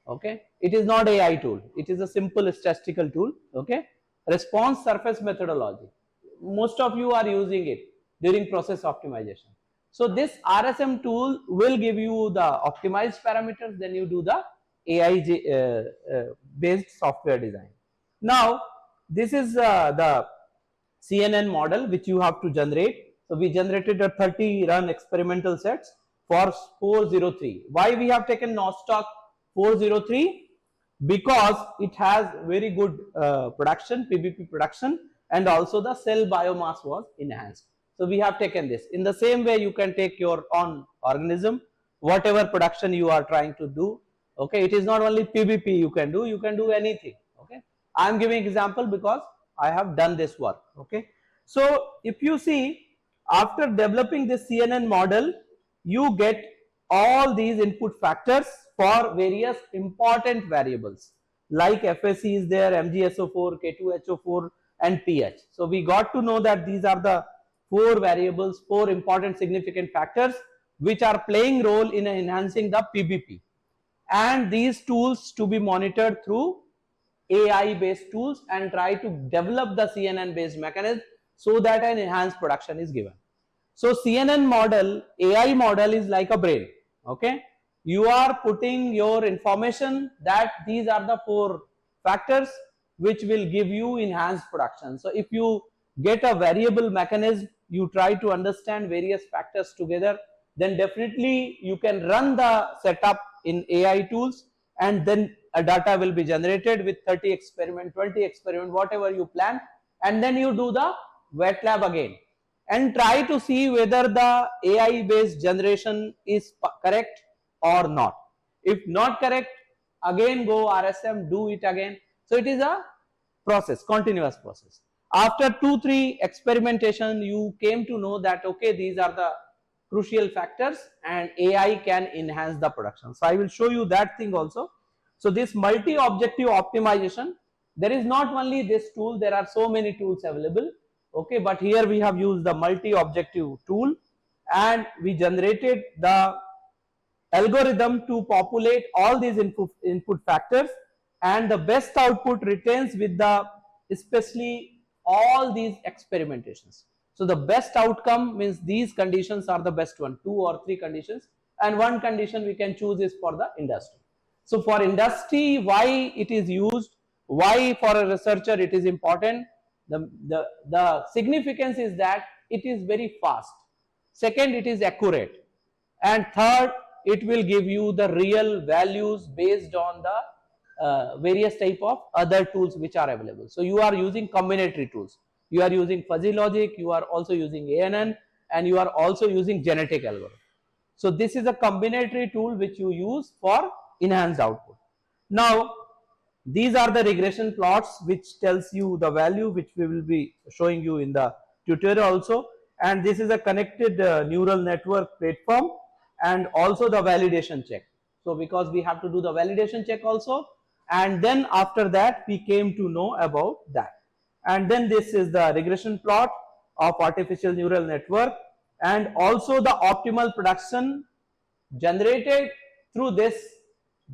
Okay, it is not AI tool, it is a simple statistical tool. Okay, response surface methodology, most of you are using it during process optimization. So this RSM tool will give you the optimized parameters, then you do the AI based software design. Now this is the CNN model which you have to generate. So we generated a 30 run experimental sets for 403. Why we have taken Nostoc 403? Because it has very good production, PBP production, and also the cell biomass was enhanced. So we have taken this. In the same way, you can take your own organism, whatever production you are trying to do. Okay, it is not only PBP you can do anything. Okay, I am giving example because I have done this work. Okay, so if you see, after developing this CNN model, you get all these input factors for various important variables like FAC is there, MgSO4, K2HO4 and pH. So we got to know that these are the 4 variables, 4 important significant factors which are playing role in enhancing the PBP, and these tools to be monitored through AI based tools and try to develop the CNN based mechanism so that an enhanced production is given. So CNN model, AI model is like a brain. Okay, you are putting your information that these are the 4 factors which will give you enhanced production. So if you get a variable mechanism, you try to understand various factors together, then definitely you can run the setup in AI tools, and then a data will be generated with 30 experiment, 20 experiment, whatever you plan, and then you do the wet lab again and try to see whether the AI based generation is correct or not. If not correct, again go RSM, do it again. So it is a process, continuous process. After 2-3 experimentation, you came to know that okay, these are the crucial factors and AI can enhance the production. So I will show you that thing also. So this multi-objective optimization, there is not only this tool, there are so many tools available. Okay, but here we have used the multi-objective tool and we generated the algorithm to populate all these input factors, and the best output retains with the especially all these experimentations. So the best outcome means these conditions are the best one, 2 or 3 conditions, and 1 condition we can choose is for the industry. So for industry, why it is used, why for a researcher it is important, the significance is that it is very fast. Second, it is accurate, and third, it will give you the real values based on the various type of other tools which are available. So you are using combinatory tools, you are using fuzzy logic, you are also using ANN, and you are also using genetic algorithm. So this is a combinatory tool which you use for enhanced output. Now these are the regression plots which tells you the value, which we will be showing you in the tutorial also, and this is a connected neural network platform and also the validation check. So because we have to do the validation check also, and then after that we came to know about that. And then this is the regression plot of artificial neural network, and also the optimal production generated through this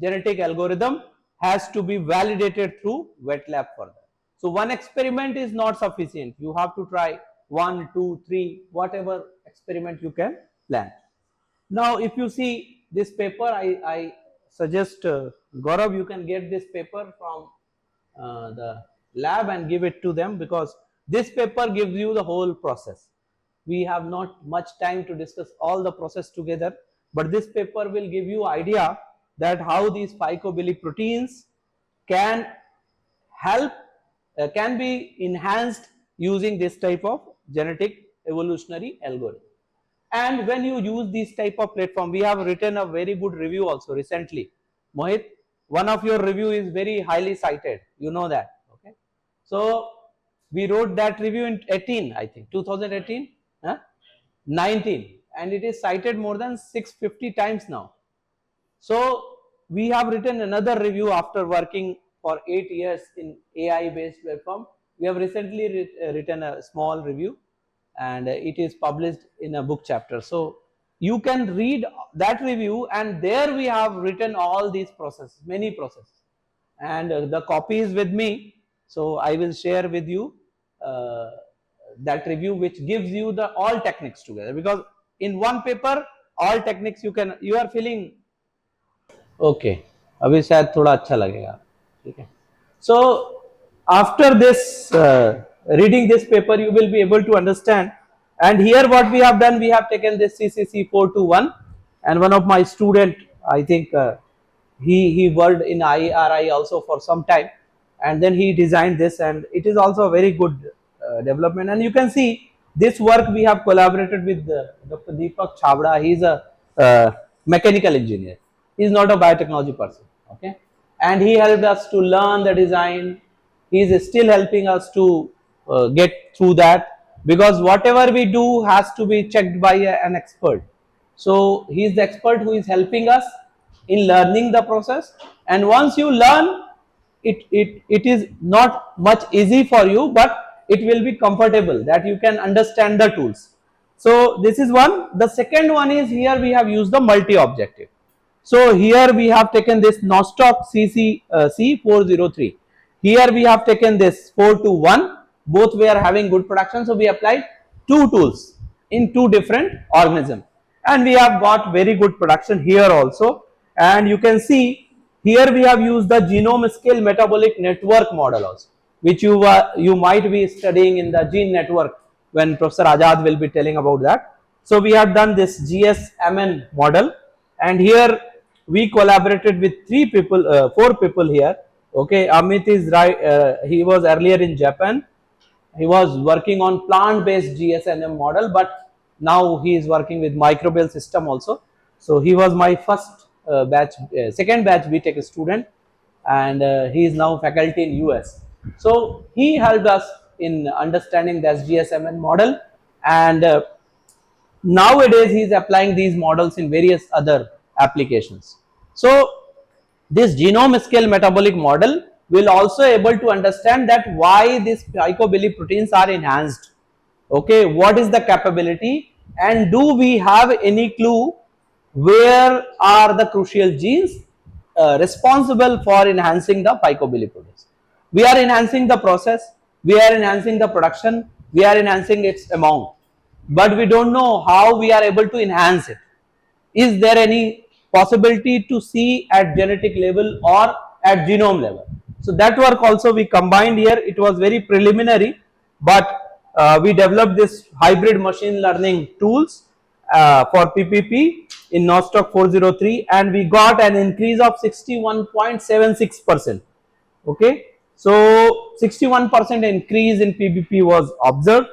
genetic algorithm has to be validated through wet lab further. So one experiment is not sufficient, you have to try 1, 2, 3, whatever experiment you can plan. Now if you see this paper, I suggest Gaurav, you can get this paper from the lab and give it to them, because this paper gives you the whole process. We have not much time to discuss all the process together, but this paper will give you idea that how these phycobilic proteins can help, can be enhanced using this type of genetic evolutionary algorithm. And when you use this type of platform, we have written a very good review also recently. Mohit, one of your review is very highly cited, you know that. Okay, so we wrote that review in 18, I think 2018, 19, and it is cited more than 650 times now. So we have written another review after working for 8 years in AI based platform. We have recently written a small review, and it is published in a book chapter. So you can read that review, and there we have written all these processes, many processes, and the copy is with me. So I will share with you uh, that review, which gives you the all techniques together, because in one paper all techniques you are feeling okay. अभी शायद थोड़ा अच्छा लगेगा, ठीक है. So after this reading this paper, you will be able to understand. And here what we have done, we have taken this CCC 421, and one of my student, I think he worked in IRI also for some time, and then he designed this, and it is also a very good development. And you can see this work we have collaborated with Dr. Deepak Chavda. He is a mechanical engineer. He is not a biotechnology person. Okay, and he helped us to learn the design. He is still helping us to get through that, because whatever we do has to be checked by an expert. So he is the expert who is helping us in learning the process, and once you learn, it is not much easy for you, but it will be comfortable that you can understand the tools. So this is one. The second one is, here we have used the multi-objective. So here we have taken this Nostoc C403. Here we have taken this 421. Both were having good production. So we applied two tools in two different organisms, and we have got very good production here also. And you can see here we have used the genome scale metabolic network model also, which you might be studying in the gene network when Professor Azad will be telling about that. So we have done this GSMN model, and here we collaborated with four people here. Okay, Amit is right. He was earlier in Japan. He was working on plant-based GSNM model, but now he is working with microbial system also. So he was my first second batch BTech student, and he is now faculty in US. So he helped us in understanding this GSMN model, and nowadays he is applying these models in various other applications. So this genome scale metabolic model will also able to understand that why these phycobilly proteins are enhanced. Okay, what is the capability, and do we have any clue where are the crucial genes responsible for enhancing the phycobilly proteins. We are enhancing the process, we are enhancing the production, we are enhancing its amount, but we don't know how we are able to enhance it. Is there any possibility to see at genetic level or at genome level? So that work also we combined here. It was very preliminary, but we developed this hybrid machine learning tools for PPP in Nostoc 403, and we got an increase of 61.76%. Okay, so 61% increase in PBP was observed,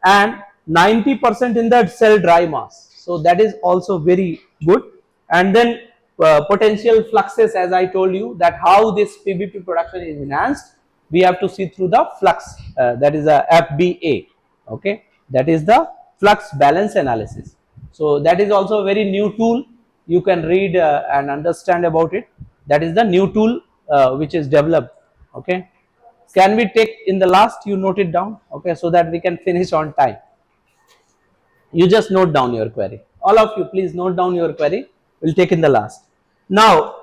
and 90% in the cell dry mass. So that is also very good. And then potential fluxes, as I told you, that how this PBP production is enhanced, we have to see through the flux, that is a FBA. Okay, that is the flux balance analysis. So that is also a very new tool. You can read and understand about it. That is the new tool which is developed. Okay, can we take in the last? You note it down. Okay, so that we can finish on time. You just note down your query. All of you, please note down your query. We'll take in the last. Now,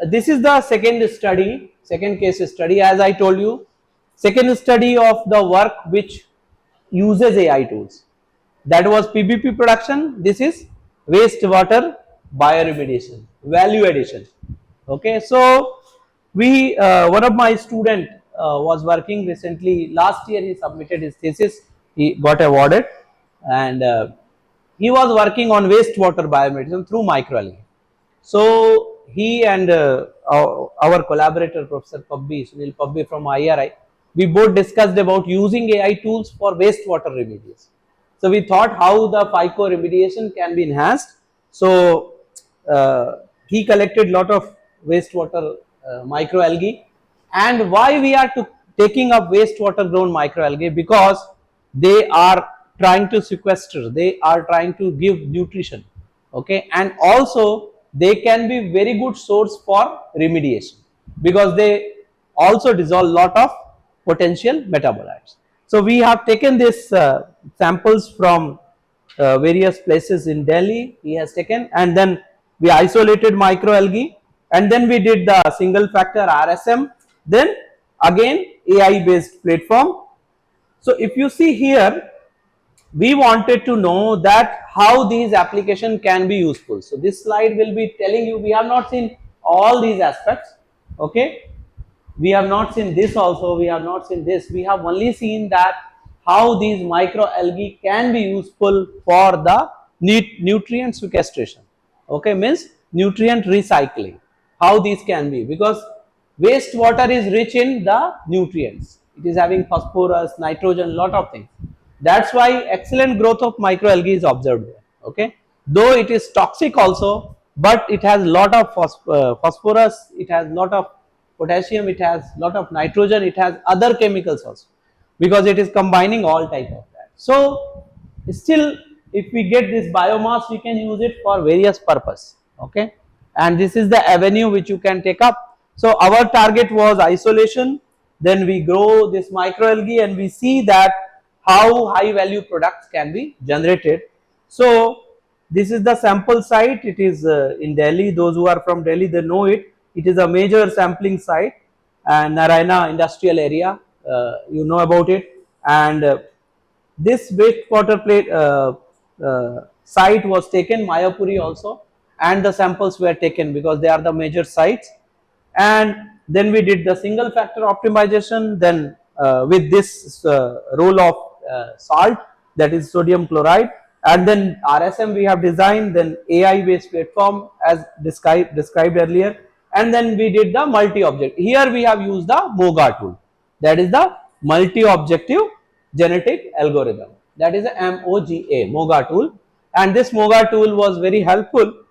this is the second study, second case study. As I told you, second study of the work which uses AI tools. That was PBP production. This is wastewater bioremediation, value addition. Okay, so we one of my student was working recently. Last year he submitted his thesis. He got awarded, and he was working on wastewater bioremediation through microalgae. So he and our collaborator, Professor Pabbi, Sunil Pabbi from IRI, we both discussed about using AI tools for wastewater remediation. So we thought how the FICO remediation can be enhanced. So he collected lot of wastewater microalgae, and why we are taking up wastewater grown microalgae, because they are trying to sequester, they are trying to give nutrition. Okay, and also they can be very good source for remediation, because they also dissolve lot of potential metabolites. So we have taken this samples from various places in Delhi he has taken, and then we isolated microalgae, and then we did the single factor RSM, then again AI based platform. So if you see here, we wanted to know that how these application can be useful. So this slide will be telling you, we have not seen all these aspects, okay. We have not seen this also, we have not seen this, we have only seen that how these microalgae can be useful for the nutrient sequestration, okay, means nutrient recycling, how these can be, because wastewater is rich in the nutrients, it is having phosphorus, nitrogen, lot of things. That's why excellent growth of microalgae is observed there, okay. Though it is toxic also, but it has lot of phosphorus, it has lot of potassium, it has lot of nitrogen, it has other chemicals also, because it is combining all type of that. So still, if we get this biomass, we can use it for various purpose, okay, and this is the avenue which you can take up. So our target was isolation, then we grow this microalgae and we see that how high value products can be generated. So this is the sample site, it is in Delhi. Those who are from Delhi, they know it. It is a major sampling site, and Narayana industrial area, you know about it. And this wastewater site was taken, Mayapuri also, and the samples were taken because they are the major sites. And then we did the single factor optimization, then with this role of salt, that is sodium chloride, and then RSM we have designed, then AI based platform as described earlier, and then we did the multi-object. Here we have used the MOGA tool, that is the multi-objective genetic algorithm, that is a MOGA tool, and this MOGA tool was very helpful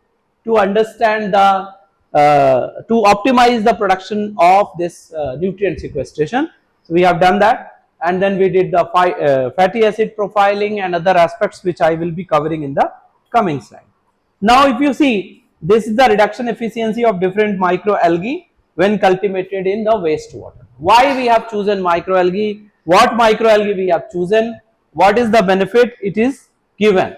to understand the to optimize the production of this nutrient sequestration. So we have done that, and then we did the fatty acid profiling and other aspects which I will be covering in the coming slide. Now if you see, this is the reduction efficiency of different microalgae when cultivated in the wastewater. Why we have chosen microalgae, what microalgae we have chosen, what is the benefit it is given,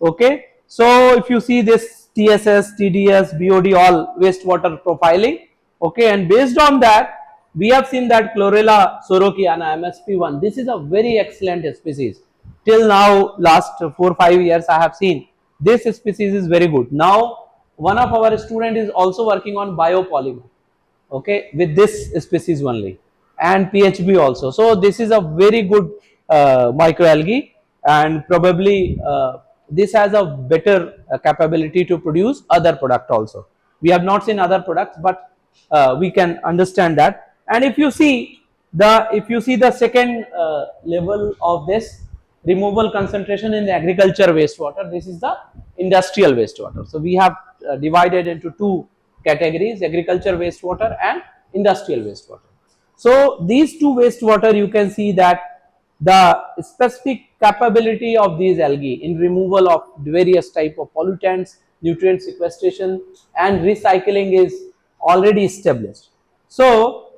okay. So if you see this TSS, TDS, BOD, all wastewater profiling, okay, and based on that we have seen that Chlorella sorokiana MSP1, this is a very excellent species. Till now, last 4-5 years I have seen this species is very good. Now one of our student is also working on biopolymer, okay, with this species only, and PHB also. So this is a very good microalgae, and probably this has a better capability to produce other product also. We have not seen other products, but we can understand that. And if you see the second level of this removal concentration in the agriculture wastewater, this is the industrial wastewater. So we have divided into two categories, agriculture wastewater and industrial wastewater. So these two wastewater, you can see that the specific capability of these algae in removal of various type of pollutants, nutrient sequestration and recycling is already established. So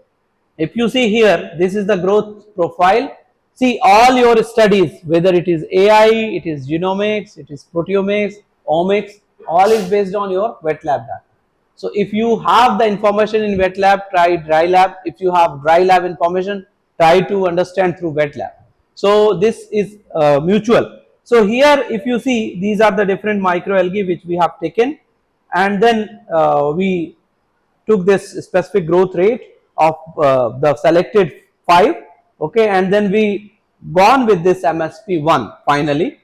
if you see here, this is the growth profile. See, all your studies, whether it is AI, it is genomics, it is proteomics, omics, all is based on your wet lab data. So if you have the information in wet lab, try dry lab. If you have dry lab information, try to understand through wet lab. So this is mutual. So here if you see, these are the different microalgae which we have taken, and then we took this specific growth rate of the selected 5, okay, and then we gone with this MSP1 finally.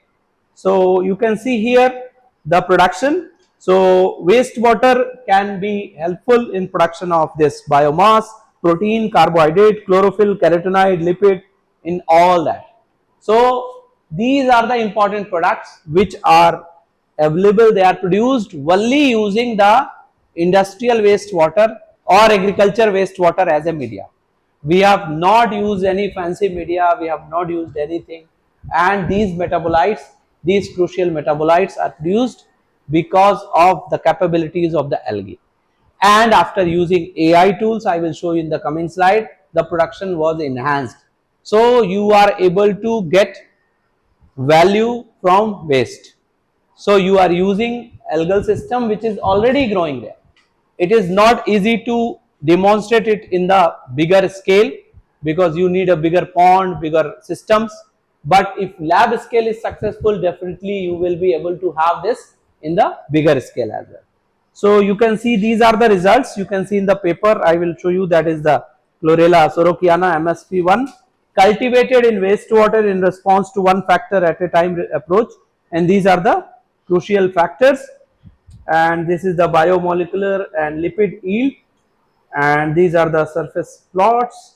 So you can see here the production. So wastewater can be helpful in production of this biomass, protein, carbohydrate, chlorophyll, carotenoid, lipid, in all that. So these are the important products which are available. They are produced only using the industrial wastewater or agriculture wastewater as a media. We have not used any fancy media, we have not used anything, and these metabolites, these crucial metabolites are produced because of the capabilities of the algae. And after using AI tools, I will show you in the coming slide, the production was enhanced. So you are able to get value from waste. So you are using algal system which is already growing there. It is not easy to demonstrate it in the bigger scale because you need a bigger pond, bigger systems. But if lab scale is successful, definitely you will be able to have this in the bigger scale as well. So you can see these are the results. You can see in the paper, I will show you, that is the Chlorella sorokiana MSP1 cultivated in wastewater in response to one factor at a time approach, and these are the crucial factors, and this is the biomolecular and lipid yield, and these are the surface plots,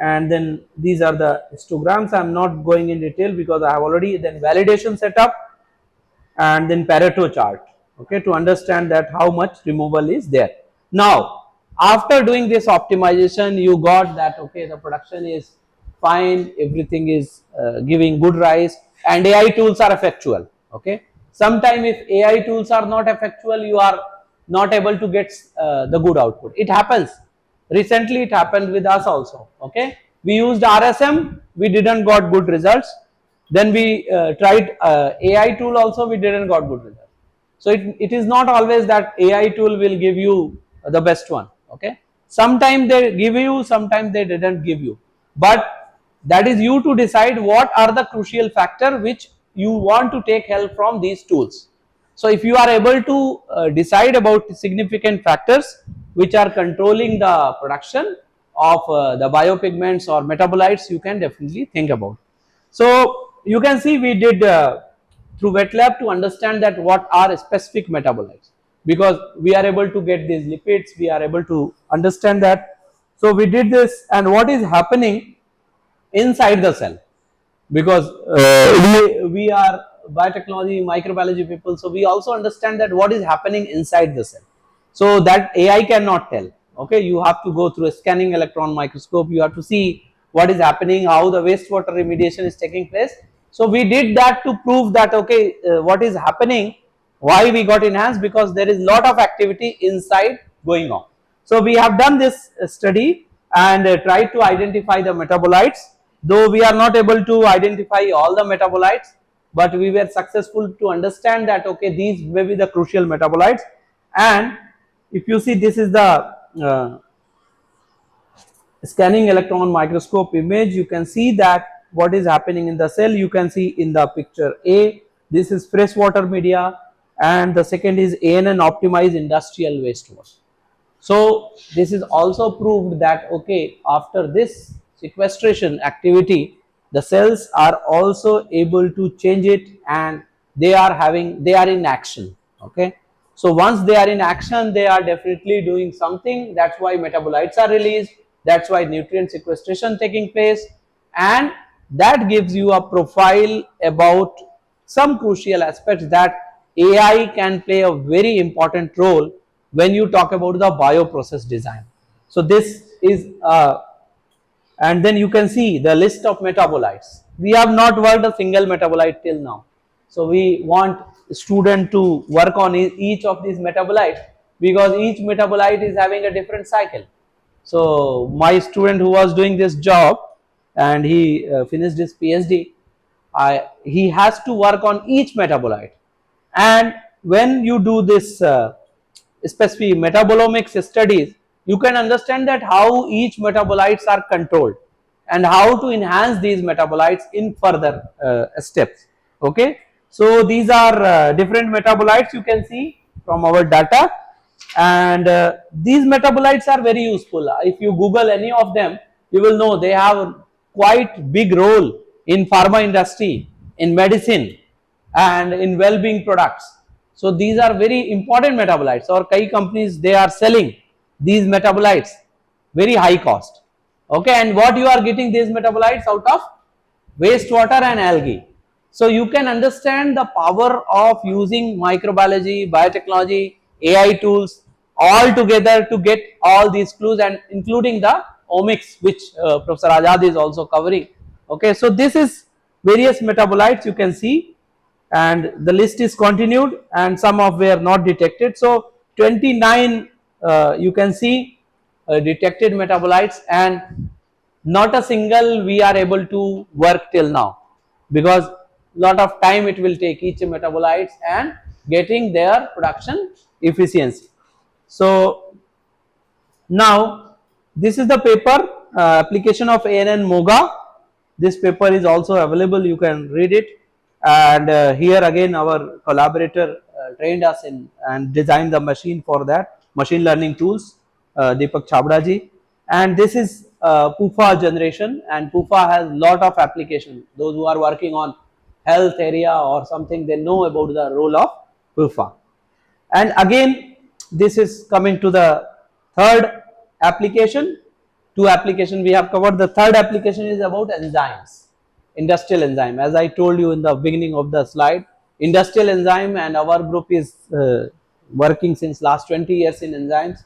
and then these are the histograms. I am not going in detail because I have already then validation setup, and then Pareto chart, okay, to understand that how much removal is there. Now after doing this optimization, you got that okay, the production is fine, everything is giving good rise, and AI tools are effectual. Okay, sometime if AI tools are not effectual, you are not able to get the good output. It happens. Recently it happened with us also. Okay, we used RSM, we didn't got good results. Then we tried AI tool also, we didn't got good results. So it is not always that AI tool will give you the best one. Okay, sometimes they give you, sometimes they didn't give you, but that is you to decide what are the crucial factor which you want to take help from these tools. So if you are able to decide about significant factors which are controlling the production of the biopigments or metabolites, you can definitely think about. So you can see we did through wet lab to understand that what are specific metabolites, because we are able to get these lipids, we are able to understand that. So we did this, and what is happening inside the cell, because we are biotechnology, microbiology people, so we also understand that what is happening inside the cell. So that AI cannot tell. Okay, you have to go through a scanning electron microscope, you have to see what is happening, how the wastewater remediation is taking place. So we did that to prove that okay, what is happening, why we got enhanced, because there is lot of activity inside going on. So we have done this study and tried to identify the metabolites, though we are not able to identify all the metabolites, but we were successful to understand that okay, these may be the crucial metabolites. And if you see, this is the scanning electron microscope image, you can see that what is happening in the cell. You can see in the picture A, this is freshwater media, and the second is ANN optimized industrial wastewater. So this is also proved that okay, after this sequestration activity, the cells are also able to change it, and they are in action. Okay, so once they are in action, they are definitely doing something. That's why metabolites are released, that's why nutrient sequestration taking place, and that gives you a profile about some crucial aspects that AI can play a very important role when you talk about the bioprocess design. So this is and then you can see the list of metabolites. We have not worked a single metabolite till now. So we want student to work on each of these metabolites, because each metabolite is having a different cycle. So my student who was doing this job, and he finished his PhD, he has to work on each metabolite. And when you do this specific metabolomics studies, you can understand that how each metabolites are controlled and how to enhance these metabolites in further steps. Okay, so these are different metabolites you can see from our data, and these metabolites are very useful. If you Google any of them, you will know they have quite big role in pharma industry, in medicine, and in well-being products. So these are very important metabolites, or key companies, they are selling these metabolites very high cost. Okay, and what you are getting these metabolites out of? Wastewater and algae. So you can understand the power of using microbiology, biotechnology, AI tools all together to get all these clues, and including the omics, which Professor Azad is also covering. Okay, so this is various metabolites you can see, and the list is continued, and some of were not detected. So 29 you can see detected metabolites, and not a single we are able to work till now, because lot of time it will take each metabolites and getting their production efficiency. So now this is the paper application of ANN MOGA. This paper is also available, you can read it, and here again our collaborator trained us in and designed the machine for that, machine learning tools, Deepak Chabra ji. And this is PUFA generation, and PUFA has lot of application. Those who are working on health area or something, they know about the role of PUFA. And again this is coming to the third application. Two application we have covered. The third application is about enzymes, industrial enzyme. As I told you in the beginning of the slide, industrial enzyme, and our group is working since last 20 years in enzymes,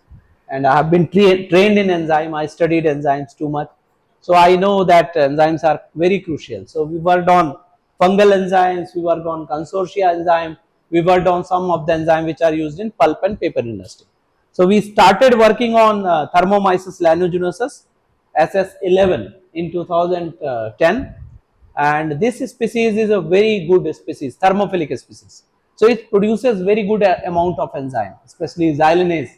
and I have been trained in enzyme. I studied enzymes too much, so I know that enzymes are very crucial. So we worked on fungal enzymes, we worked on consortia enzyme, we worked on some of the enzymes which are used in pulp and paper industry. So we started working on Thermomyces lanuginosus SS11 in 2010, and this species is a very good species, thermophilic species. So it produces very good amount of enzyme, especially xylanase.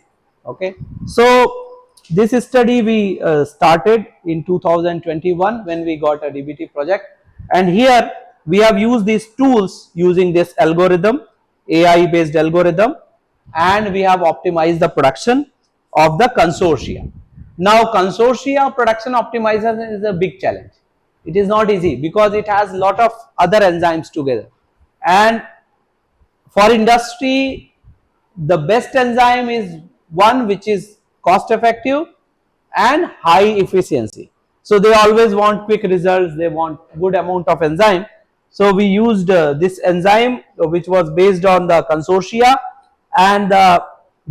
Okay, so this study we started in 2021 when we got a DBT project, and here we have used these tools using this algorithm, AI based algorithm, and we have optimized the production of the consortia. Now consortia production optimization is a big challenge. It is not easy because it has lot of other enzymes together, and for industry the best enzyme is one which is cost effective and high efficiency. So they always want quick results, they want good amount of enzyme. So we used this enzyme which was based on the consortia and the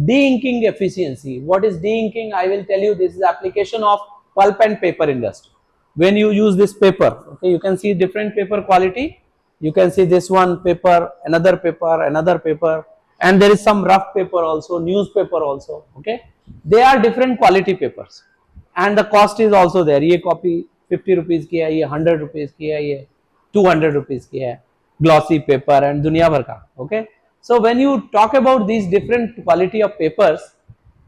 de-inking efficiency. What is de-inking? I will tell you. This is application of pulp and paper industry. When you use this paper, okay, you can see different paper quality. You can see this one paper, another paper, and there is some rough paper also, newspaper also. Okay, they are different quality papers, and the cost is also there. ये copy 50 rupees की है, ये 100 rupees की है, ये 200 rupees की है, glossy paper and दुनिया भर का. Okay, so when you talk about these different quality of papers,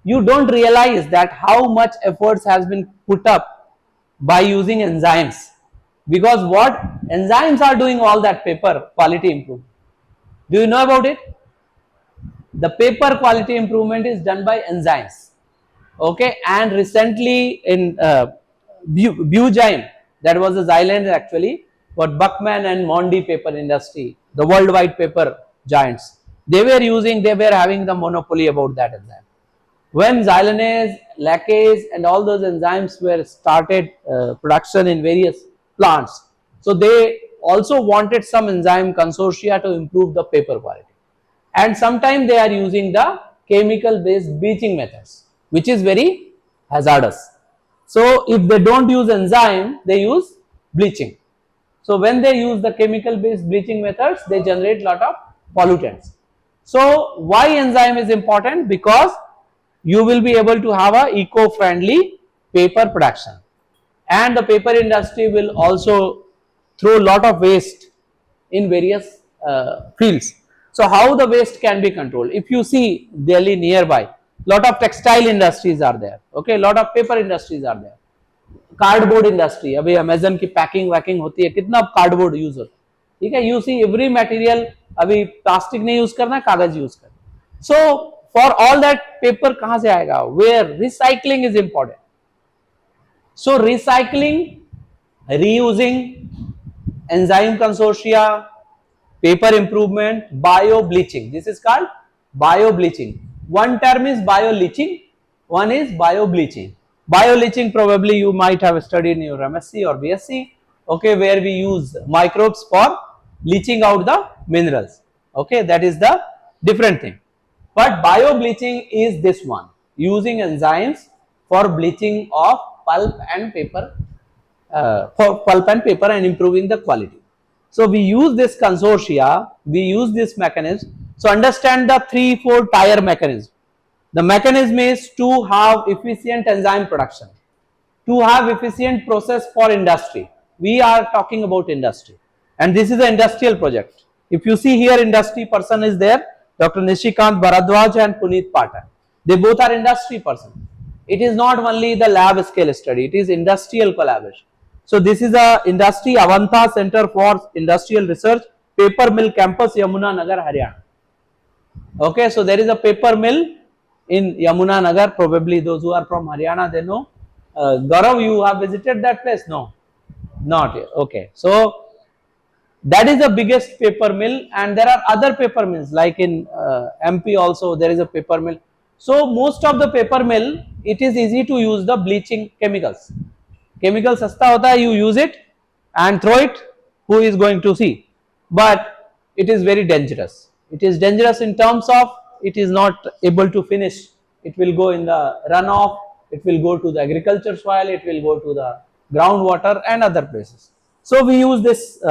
you don't realize that how much efforts has been put up by using enzymes, because what enzymes are doing all that paper quality improvement. Do you know about it? The paper quality improvement is done by enzymes. Okay, and recently in Bugine, that was a xylane actually, but Buckman and Mondi paper industry, the worldwide paper giants, they were having the monopoly about that enzyme. When xylanase, lacase and all those enzymes were started production in various plants, so they also wanted some enzyme consortia to improve the paper quality, and sometimes they are using the chemical based bleaching methods, which is very hazardous. So if they don't use enzyme, they use bleaching. So when they use the chemical based bleaching methods, they generate lot of pollutants. So why enzyme is important? Because you will be able to have a eco-friendly paper production, and the paper industry will also throw lot of waste in various fields. So how the waste can be controlled? If you see Delhi nearby, lot of textile industries are there. Okay, lot of paper industries are there. Cardboard industry, अभी Amazon की packing वैकिंग होती है, कितना cardboard use होता है. ठीक है, यू सी एवरी मटेरियल, अभी प्लास्टिक नहीं यूज करना, कागज यूज करना. So for all that paper कहां से आएगा? Where recycling is important. So recycling, reusing, enzyme consortia, paper improvement, bio bleaching. This is called bio bleaching. One term is bio leaching, one is bio bleaching. Bio leaching probably you might have studied in your MSc or BSc, okay, where we use microbes for leaching out the minerals. Okay, that is the different thing. But bio bleaching is this one, using enzymes for bleaching of pulp and paper, and improving the quality. So we use this consortia, we use this mechanism. So understand the 3-4 tier mechanism. The mechanism is to have efficient enzyme production, to have efficient process for industry. We are talking about industry. And this is an industrial project. If you see here, industry person is there, Dr. Nishikant Bharadwaj and Puneet Pathak. They both are industry person. It is not only the lab scale study, it is industrial collaboration. So this is a industry Avantha Center for Industrial Research, Paper Mill Campus, Yamuna Nagar, Haryana. Okay, so there is a paper mill in Yamuna Nagar. Probably those who are from Haryana, they know. Gaurav, you have visited that place? No, not yet. Okay, so that is the biggest paper mill, and there are other paper mills like in MP also there is a paper mill. So most of the paper mill, it is easy to use the bleaching chemicals. Chemical सस्ता होता है, you use it and throw it, who is going to see? But it is very dangerous. It is dangerous in terms of it is not able to finish. It will go in the runoff, it will go to the agriculture soil, it will go to the groundwater and other places. So we use this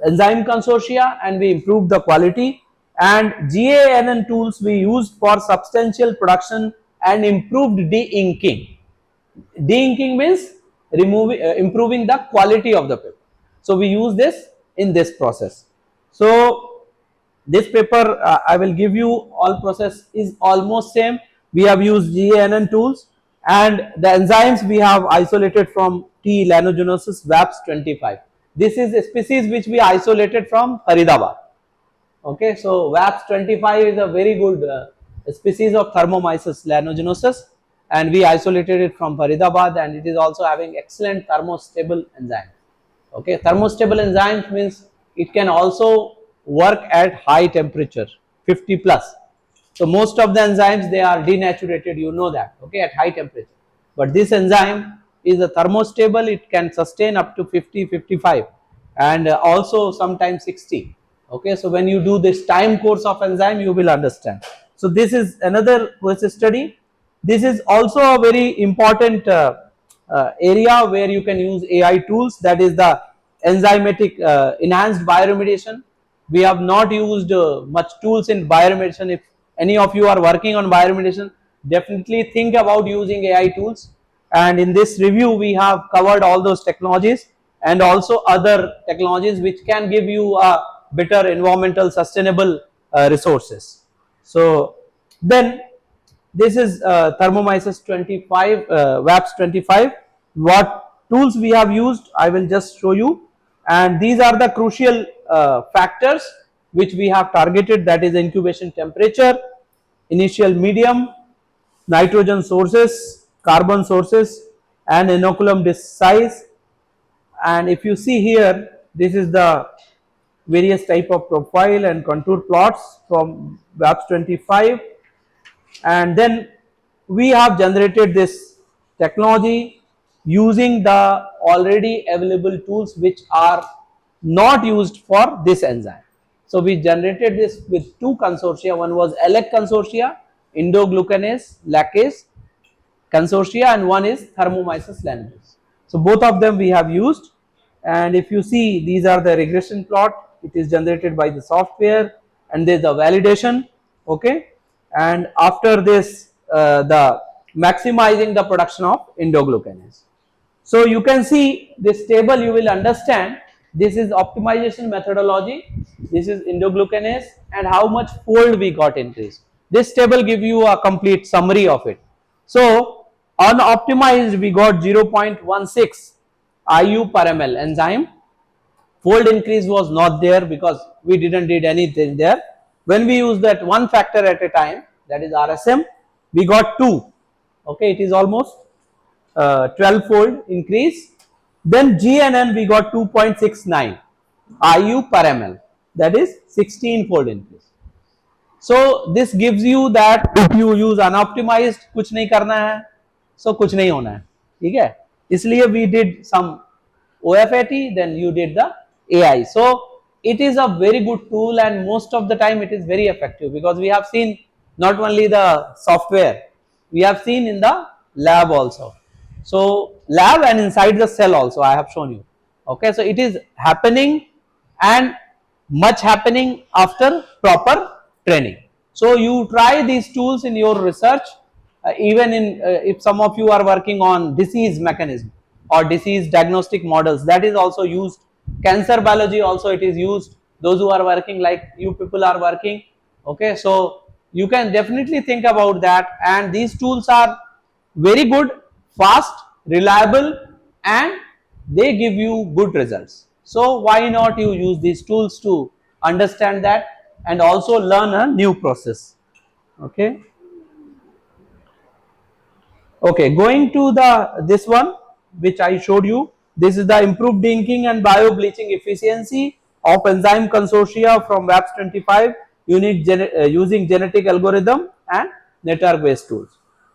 enzyme consortia and we improve the quality, and GANN tools we used for substantial production and improved de-inking. De-inking means removing, improving the quality of the paper. So we use this in this process. So this paper I will give you, all process is almost same. We have used GANN tools, and the enzymes we have isolated from T. lanuginosus VAPS 25. This is a species which we isolated from Faridabad. Okay, so VAPS 25 is a very good species of Thermomyces lanuginosus, and we isolated it from Faridabad, and it is also having excellent thermostable enzyme. Okay, thermostable enzymes means it can also work at high temperature, 50 plus. So most of the enzymes, they are denaturated, you know that, okay, at high temperature. But this enzyme is a thermostable, it can sustain up to 50, 55 and also sometimes 60. Okay, so when you do this time course of enzyme, you will understand. So this is another case study. This is also a very important area where you can use AI tools, that is the enzymatic enhanced bioremediation. We have not used much tools in bioremediation. If any of you are working on bioremediation, definitely think about using AI tools. And in this review, we have covered all those technologies and also other technologies which can give you a better environmental sustainable resources. So then this is Thermomyces 25, VAPS 25. What tools we have used, I will just show you. And these are the crucial factors which we have targeted, that is incubation temperature, initial medium, nitrogen sources, carbon sources, and inoculum disc size. And if you see here, this is the various type of profile and contour plots from VAPS 25. And then we have generated this technology using the already available tools which are not used for this enzyme. So we generated this with two consortia. One was ELEC consortia, indoglucanase lacase consortia, and one is Thermomyces lanuginosus. So both of them we have used, and if you see, these are the regression plot. It is generated by the software, and there is a validation. Okay, and after this the maximizing the production of indoglucanase. So you can see this table, you will understand this is optimization methodology, this is indoglucanase, and how much fold we got increased. This table give you a complete summary of it. So unoptimized we got 0.16 IU per ml enzyme. Fold increase was not there because we didn't did anything there. When we use that one factor at a time, that is RSM, we got 2. Okay, it is almost 12-fold increase. Then GNN we got 2.69 IU per ml, that is 16-fold increase. So this gives you that if you use unoptimized, कुछ नहीं करना है, so कुछ नहीं होना है, ठीक है? इसलिए we did some OFAT, then you did the AI. So it is a very good tool, and most of the time it is very effective because we have seen not only the software, we have seen in the lab also. So lab and inside the cell also I have shown you. Okay, so it is happening, and much happening after proper training. So you try these tools in your research, even in if some of you are working on disease mechanism or disease diagnostic models, that is also used Cancer biology also it is used. Those who are working like you people are working, okay, so you can definitely think about that, and these tools are very good, fast, reliable, and they give you good results. So why not you use these tools to understand that and also learn a new process. Okay. Okay, going to the this one which I showed you. This is the improved inking and bio bleaching efficiency of enzyme consortia from WAPS 25 using genetic algorithm and network based tools.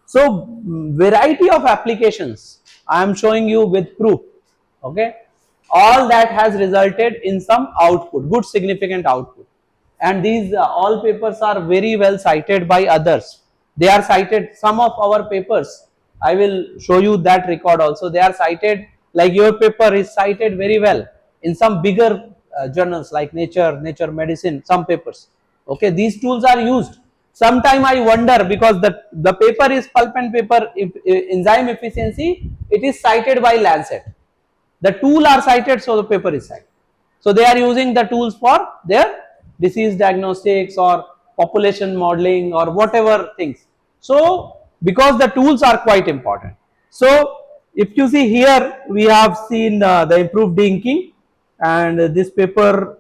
So variety of applications I am showing you with proof. Okay, all that has resulted in some output, good significant output, and these all papers are very well cited by others. They are cited, some of our papers, I will show you that record also, they are cited, like your paper is cited very well in some bigger journals like Nature Medicine, some papers. Okay, these tools are used. Sometime I wonder, because the paper is pulp and paper enzyme efficiency, it is cited by Lancet. The tool are cited, so the paper is cited. So they are using the tools for their disease diagnostics or population modeling or whatever things. So because the tools are quite important. So if you see here, we have seen the improved inking, and this paper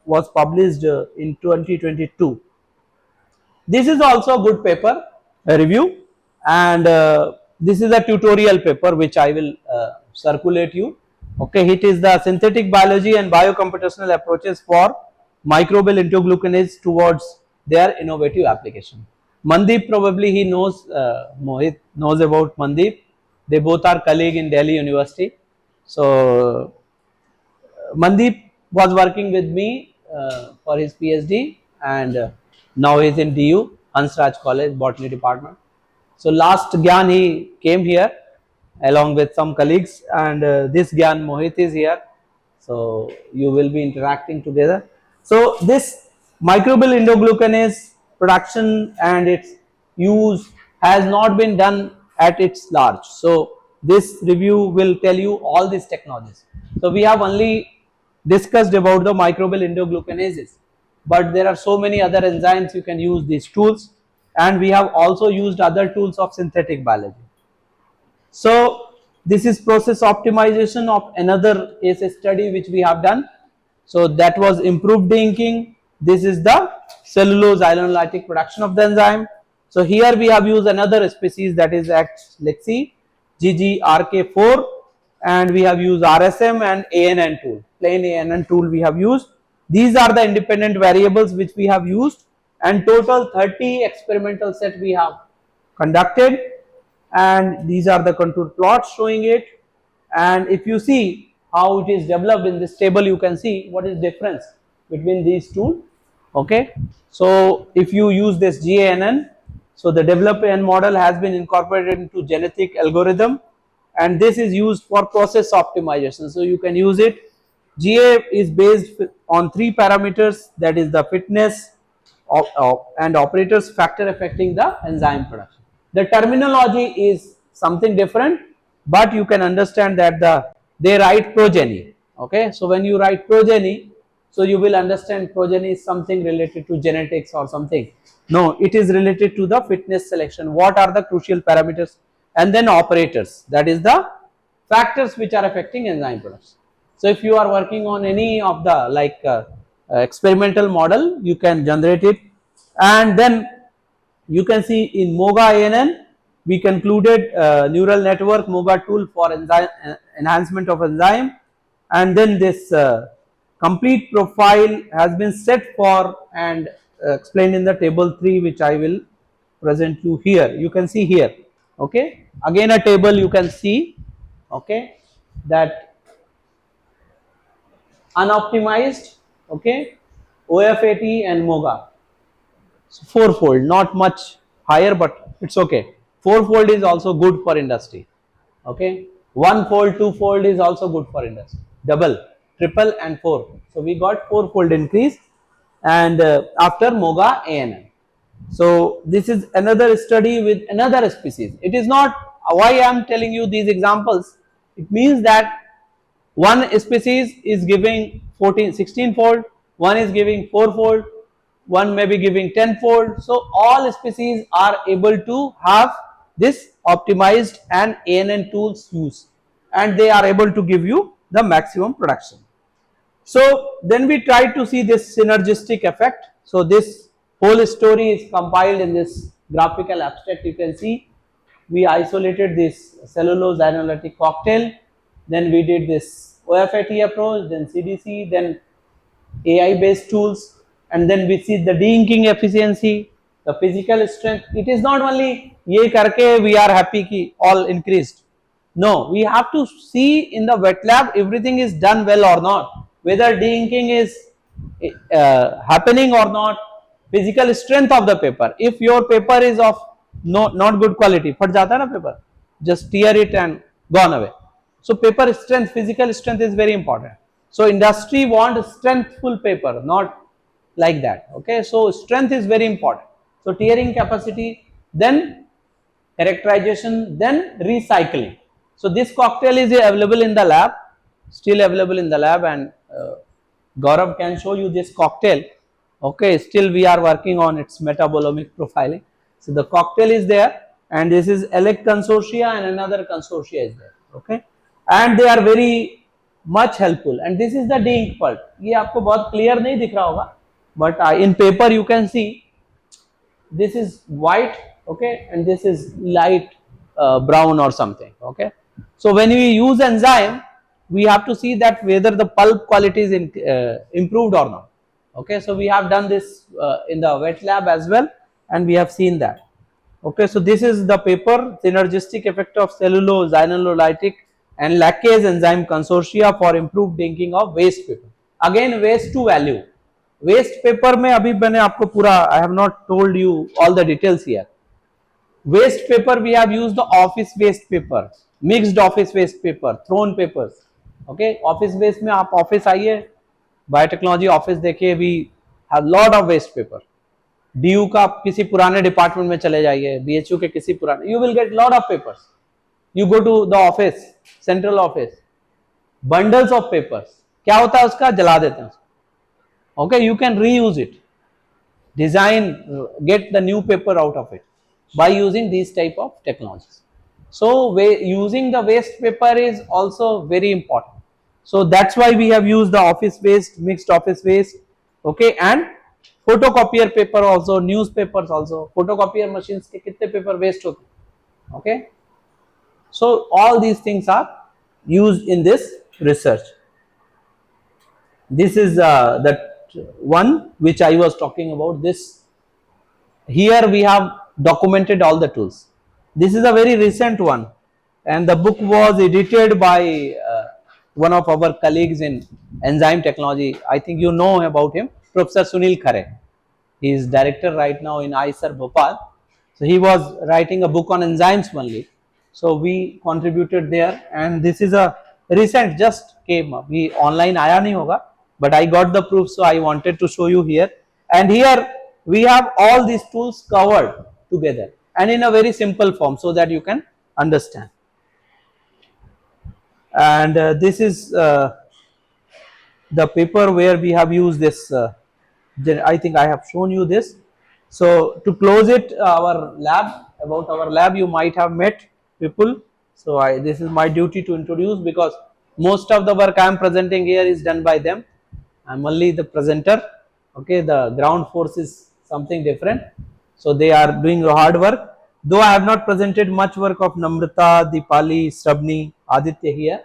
was published in 2022. This is also a good paper, a review, and this is a tutorial paper which I will circulate you. Okay, it is the synthetic biology and biocomputational approaches for microbial interglucanase towards their innovative application. Mandeep, probably he knows, Mohit knows about Mandeep. They both are colleague in Delhi University. So Mandeep was working with me for his PhD, and now he is in DU, Hansraj College, Botany Department. So last Gyan he came here along with some colleagues, and this Gyan Mohit is here. So you will be interacting together. So this microbial endoglucanase production and its use has not been done at its large. So this review will tell you all these technologies. So we have only discussed about the microbial endoglucanases, but there are so many other enzymes you can use these tools, and we have also used other tools of synthetic biology. So this is process optimization of another case study which we have done. So that was improved inking. This is the cellulose isolytic production of the enzyme. So here we have used another species, that is Lexi GGRK4, and we have used RSM and ANN tool, plain ANN tool we have used. These are the independent variables which we have used, and total 30 experimental set we have conducted, and these are the contour plots showing it. And if you see how it is developed in this table, you can see what is difference between these two. Okay, so if you use this GANN, so the development model has been incorporated into genetic algorithm, and this is used for process optimization. So you can use it. GA is based on 3 parameters, that is the fitness and operators factor affecting the enzyme production. The terminology is something different, but you can understand that they write progeny. Okay, so when you write progeny, so you will understand progeny is something related to genetics or something. No, it is related to the fitness selection. What are the crucial parameters? And then operators, that is the factors which are affecting enzyme production. So if you are working on any of the experimental model, you can generate it, and then you can see in MOGA ANN we concluded neural network MOGA tool for enzyme enhancement of enzyme, and then this complete profile has been set for and explained in the table 3, which I will present you here. You can see here. Okay, again a table you can see. Okay, that unoptimized, okay, OFAT and MOGA. So fourfold, not much higher, but it's okay. Fourfold is also good for industry. Okay, one-fold, two-fold is also good for industry. Double, triple, and four. So we got fourfold increase, and after MOGA ANN. So this is another study with another species. It is not why I am telling you these examples. It means that One species is giving 16 fold, one is giving 4 fold, one may be giving 10 fold. So all species are able to have this optimized and ANN tools use, and they are able to give you the maximum production. So then we try to see this synergistic effect. So this whole story is compiled in this graphical abstract. You can see we isolated this cellulose anolytic cocktail, then we did this OFAT approach, then CDC, then AI based tools, and then we see the de-inking efficiency, the physical strength. It is not only ye karke we are happy ki all increased. No, we have to see in the wet lab everything is done well or not, whether de-inking is happening or not, physical strength of the paper. If your paper is of not good quality, फट जाता है ना paper, just tear it and gone away. So paper strength, physical strength is very important. So industry want strengthful paper, not like that. Okay, so strength is very important. So tearing capacity, then characterization, then recycling. So this cocktail is available in the lab, still available in the lab, and Gaurav can show you this cocktail. Okay, still we are working on its metabolomic profiling. So the cocktail is there, and this is ELEC consortia and another consortia is there. Okay, and they are very much helpful. And this is the de-ink part. ये आपको बहुत clear नहीं दिख रहा होगा, but in paper you can see this is white, okay, and this is light brown or something. Okay, so when we use enzyme, we have to see that whether the pulp quality is improved or not. Okay, so we have done this in the wet lab as well, and we have seen that. Okay, so this is the paper, synergistic effect of cellulose, inolytic and lactase enzyme consortia for improved inking of waste paper. Again, waste to value. Waste paper में अभी मैंने आपको पूरा, I have not told you all the details here. Waste paper we have used the office waste paper, mixed office waste paper, thrown papers. Okay, office waste में आप office आइए, biotechnology office देखिए, we have lot of waste paper. DU का किसी पुराने department में चले जाइए, BHU के किसी पुराने, you will get lot of papers. You go to the office, central office, bundles of papers. क्या होता है उसका, जला देते हैं. Okay, you can reuse it, design, get the new paper out of it by using these type of technologies. So using the waste paper is also very important. So that's why we have used the office waste, mixed office waste. Okay, and photocopier paper also, newspapers also, photocopier machines के कितने paper waste होते हैं. Okay, so all these things are used in this research. This is the one which I was talking about. This here we have documented all the tools. This is a very recent one, and the book was edited by one of our colleagues in enzyme technology. I think you know about him, Professor Sunil Khare. He is director right now in ISER Bhopal. So he was writing a book on enzymes only. So we contributed there, and this is a recent, just came up. We online आया नहीं होगा, but I got the proof, so I wanted to show you here. And here we have all these tools covered together and in a very simple form so that you can understand. And this is the paper where we have used this. I think I have shown you this. So to close it, our lab, about our lab, you might have met people. So this is my duty to introduce, because most of the work I am presenting here is done by them. I am only the presenter. Okay, the ground force is something different. So they are doing hard work. Though I have not presented much work of Namrata, Deepali, Srabni, Aditya here,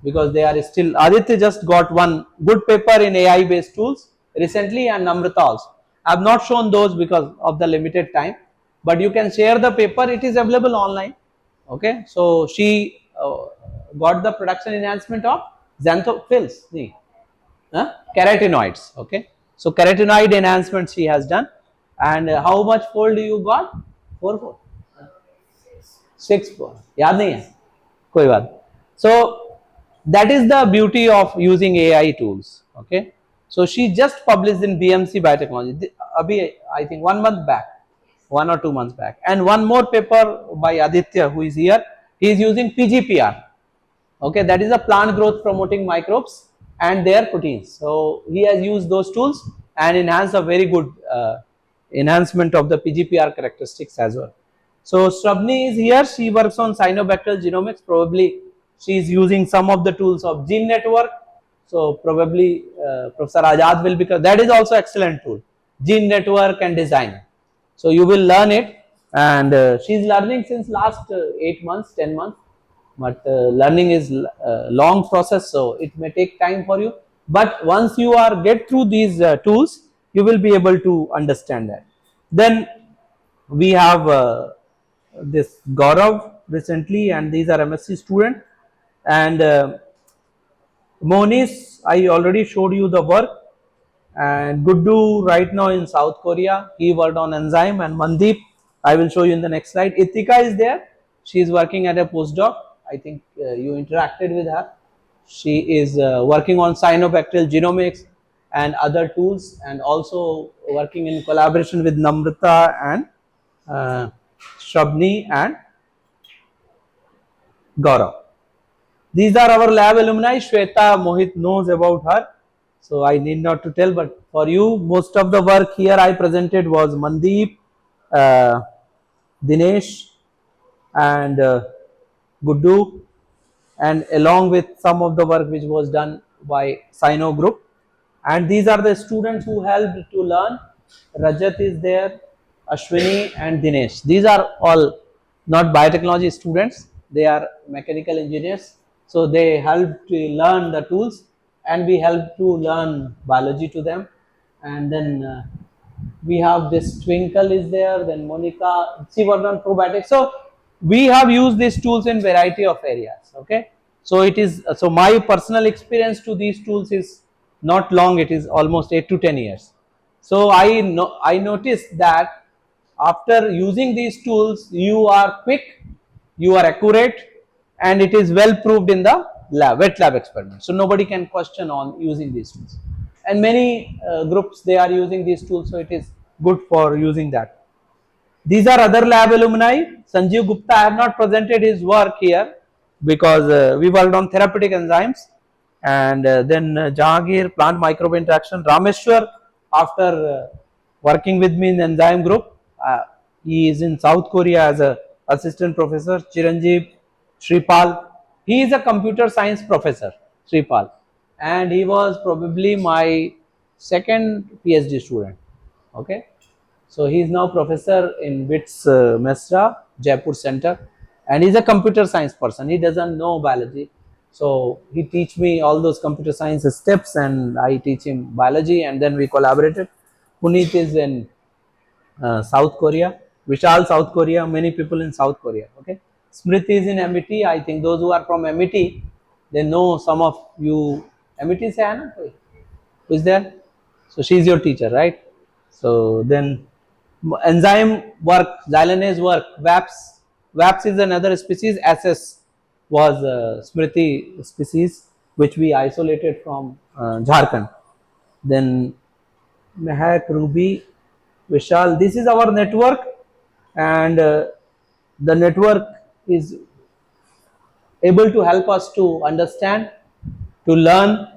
because they are still, Aditya just got one good paper in AI based tools recently, and Namrata also. I have not shown those because of the limited time, but you can share the paper. It is available online. Okay, so she got the production enhancement of xanthophylls, carotenoids. Okay, so carotenoid enhancement she has done. And how much fold you got? 4 fold, 6 fold. याद नहीं है, कोई बात. So that is the beauty of using AI tools. Okay, so she just published in BMC Biotechnology. Abhi, I think 1 month back, 1 or 2 months back. And one more paper by Aditya, who is here. He is using PGPR. Okay, that is a plant growth promoting microbes and their proteins. So he has used those tools and enhanced a very good enhancement of the PGPR characteristics as well. So Shrubni is here. She works on cyanobacterial genomics. Probably she is using some of the tools of gene network. So probably Professor Azad will, because that is also excellent tool, gene network and design. So you will learn it, and she is learning since last 8 months, 10 months. But learning is a long process, so it may take time for you. But once you are get through these tools, you will be able to understand that. Then we have this Gaurav recently, and these are MSc student, and Monish, I already showed you the work, and Guddu right now in South Korea, he worked on enzyme, and Mandeep, I will show you in the next slide. Itika is there, she is working at a postdoc. I think you interacted with her. She is working on cyanobacterial genomics and other tools, and also working in collaboration with Namrata and Shabni and Gaurav. These are our lab alumni. Shweta Mohit knows about her, so I need not to tell. But for you, most of the work here I presented was Mandeep, uh, Dinesh, and Guddu, and along with some of the work which was done by Sino group. And these are the students who helped to learn. Rajat is there, Ashwini and Dinesh. These are all not biotechnology students, they are mechanical engineers. So they help to learn the tools, and we help to learn biology to them. And then we have this Twinkle is there, then Monica, she worked on probiotics. So we have used these tools in variety of areas. Okay, so it is, so my personal experience to these tools is not long, it is almost 8 to 10 years. So I noticed that after using these tools, you are quick, you are accurate, and it is well proved in the lab, wet lab experiment. So nobody can question on using these tools, and many groups they are using these tools, so it is good for using that. These are other lab alumni. Sanjeev Gupta, I have not presented his work here because we worked on therapeutic enzymes, and then Jahangir, plant microbe interaction. Rameshwar, after working with me in the enzyme group, he is in South Korea as a assistant professor. Chiranjeev, Shripal, he is a computer science professor, Shripal, and he was probably my second PhD student. Okay, so he is now professor in BITS Mesra, Jaipur Center, and he is a computer science person. He doesn't know biology, so he teach me all those computer science steps, and I teach him biology, and then we collaborated. Puneet is in South Korea, Vishal South Korea, many people in South Korea. Okay, Smriti is in MET. I think those who are from MET, they know some of you. MET se hai na koi? Who is there? So she is your teacher, right? So then enzyme work, xylanase work, VAPS. VAPS is another species. SS was Smriti species which we isolated from Jharkhand. Then Mehak, Ruby, Vishal. This is our network, and the network is able to help us to understand, to learn,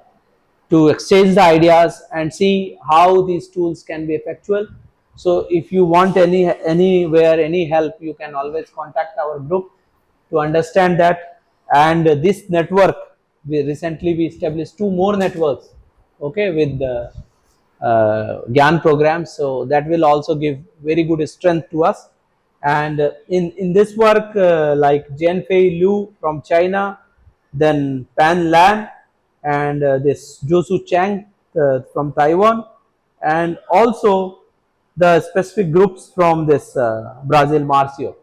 to exchange the ideas and see how these tools can be effectual. So if you want anywhere any help, you can always contact our group to understand that. And this network, we established 2 more networks, okay, with the GAN programs, so that will also give very good strength to us. And in this work, like Jianfei Liu from China, then Pan Lan, and this Josu Chang from Taiwan, and also the specific groups from this Brazil, Marcio.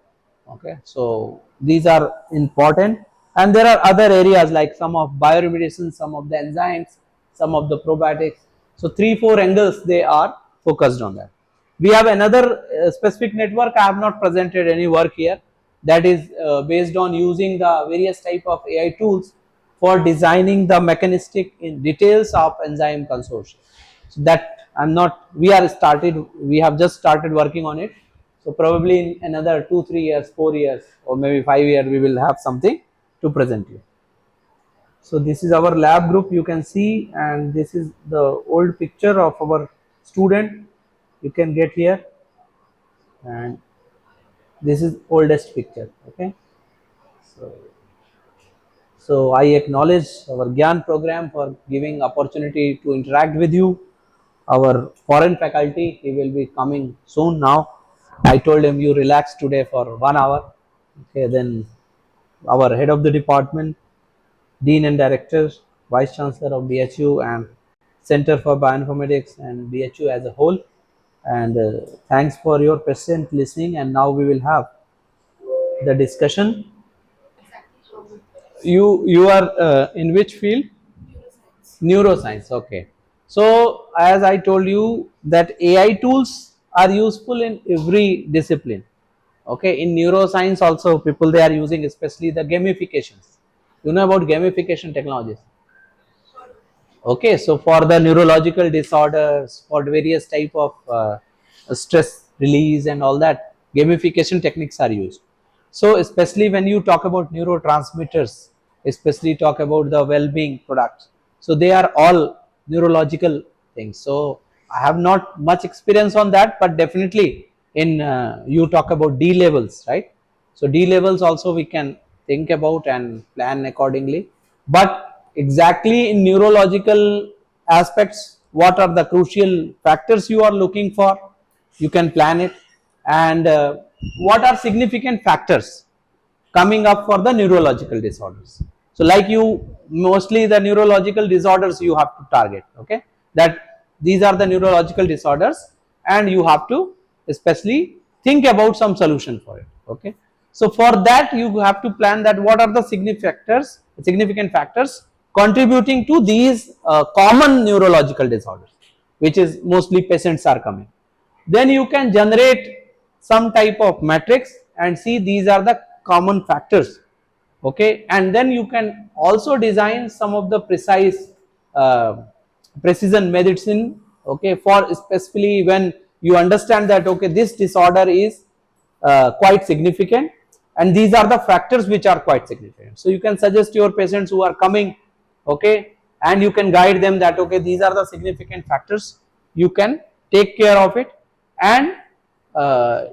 Okay, so these are important, and there are other areas like some of bioremediation, some of the enzymes, some of the probiotics. So 3-4 angles they are focused on that. We have another specific network. I have not presented any work here, that is based on using the various type of AI tools for designing the mechanistic in details of enzyme consortium. So that I'm not, we have just started working on it. So probably in another 2-3 years, 4 years, or maybe 5 years, we will have something to present you. So this is our lab group, you can see, and this is the old picture of our student. You can get here, and this is oldest picture. Okay. So, so I acknowledge our Gyan program for giving opportunity to interact with you. Our foreign faculty, he will be coming soon now. I told him you relax today for 1 hour. Okay, then our head of the department, Dean and Director, Vice Chancellor of BHU and Center for Bioinformatics and BHU as a whole. And thanks for your patient listening. And now we will have the discussion. You are in which field? Neuroscience. Okay. So as I told you that AI tools are useful in every discipline. Okay. In neuroscience also people they are using especially the gamifications. You know about gamification technologies. Okay, so for the neurological disorders, for various type of stress release and all that, gamification techniques are used. So especially when you talk about neurotransmitters, especially talk about the well-being products, so they are all neurological things. So I have not much experience on that, but definitely in you talk about D levels, right? So D levels also we can think about and plan accordingly. But exactly in neurological aspects, what are the crucial factors you are looking for? You can plan it. And what are significant factors coming up for the neurological disorders? So like you, mostly the neurological disorders you have to target, okay, that these are the neurological disorders and you have to especially think about some solution for it, okay. So for that you have to plan that what are the significant factors contributing to these common neurological disorders, which is mostly patients are coming. Then you can generate some type of matrix and see these are the common factors, okay, and then you can also design some of the precise uh, precision medicine, okay, for specifically when you understand that okay this disorder is quite significant and these are the factors which are quite significant. So you can suggest your patients who are coming, okay, and you can guide them that okay these are the significant factors, you can take care of it and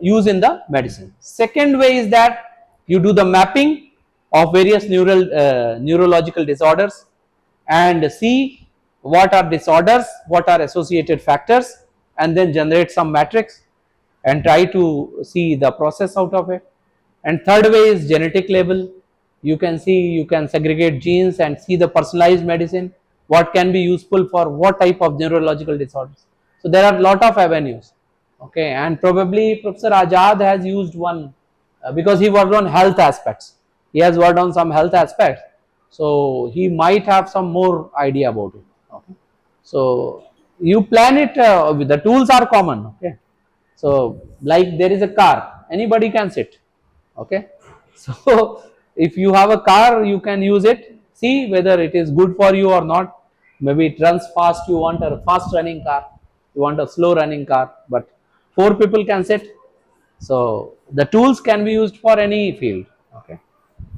use in the medicine. Second way is that you do the mapping of various neurological disorders and see what are disorders, what are associated factors, and then generate some matrix and try to see the process out of it. And third way is genetic level. You can see, you can segregate genes and see the personalized medicine, what can be useful for what type of neurological disorders. So there are a lot of avenues, okay, and probably Professor Ajad has used one because he worked on health aspects. He has worked on some health aspects, so he might have some more idea about it. Okay, so you plan it. The tools are common. Okay, so like there is a car, anybody can sit. Okay, so if you have a car, you can use it. See whether it is good for you or not. Maybe it runs fast. You want a fast running car. You want a slow running car, but four people can sit. So the tools can be used for any field. Okay,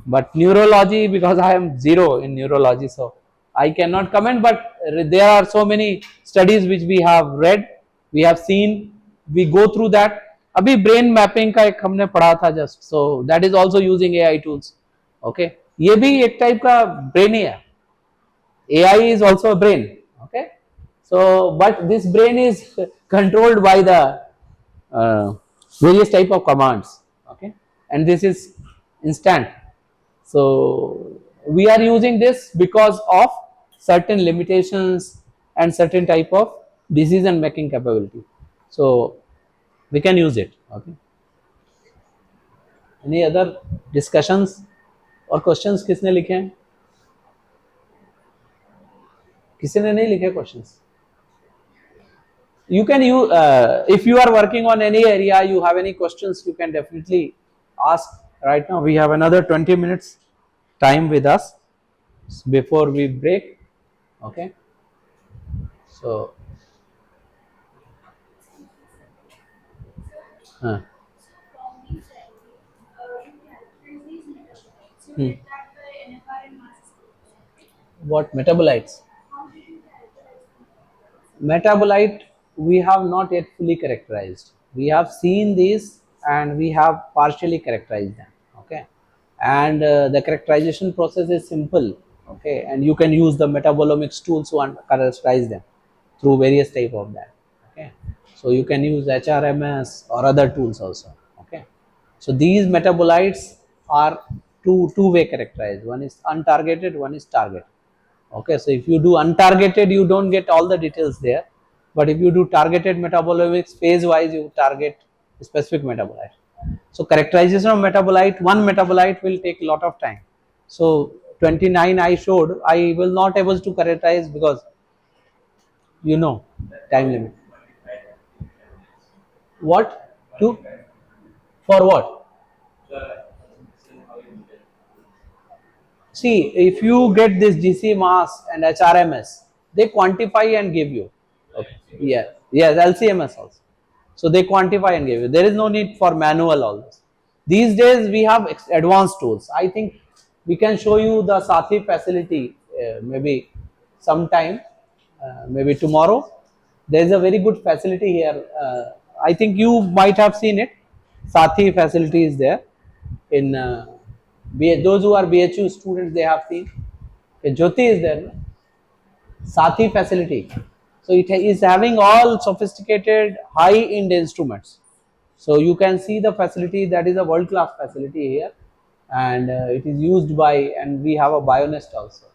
but neurology, because I am zero in neurology, so I cannot comment, but there are so many studies which we have read, we have seen, we go through that. अभी brain mapping का एक हमने पढ़ा था just, so that is also using AI tools. Okay, ये भी एक type का brain ही है. AI is also a brain. Okay, so but this brain is controlled by the uh, various type of commands. Okay, and this is instant. So we are using this because of certain limitations and certain type of decision making capability. So we can use it. Okay. Any other discussions or questions? किसने लिखे हैं? किसी ने नहीं लिखे questions? You can use if you are working on any area, you have any questions, you can definitely ask. Right now we have another 20 minutes time with us before we break. Okay, so uh, hmm. What metabolites? Metabolite we have not yet fully characterized. We have seen these and we have partially characterized them. Okay, and the characterization process is simple. Okay, and you can use the metabolomics tools to characterize them through various type of that. Okay, so you can use HRMS or other tools also. Okay, so these metabolites are two-way characterized. One is untargeted, one is targeted. Okay, so if you do untargeted, you don't get all the details there, but if you do targeted metabolomics, phase wise you target specific metabolite. So characterization of metabolite, one metabolite will take a lot of time. So 29 I showed, I will not able to characterize because time limit. What to, for what? See, if you get this GC mass and HRMS, they quantify and give you. Okay. Yeah. Yes, LCMS also. So they quantify and give you. There is no need for manual all this. These days we have advanced tools. I think we can show you the Sathi facility maybe sometime, maybe tomorrow. There is a very good facility here. I think you might have seen it. Sathi facility is there in those who are BHU students, they have seen. Okay, Jyoti is there. No? Sathi facility. So it is having all sophisticated high-end instruments. So you can see the facility, that is a world-class facility here, and it is used by, and we have a bionest also.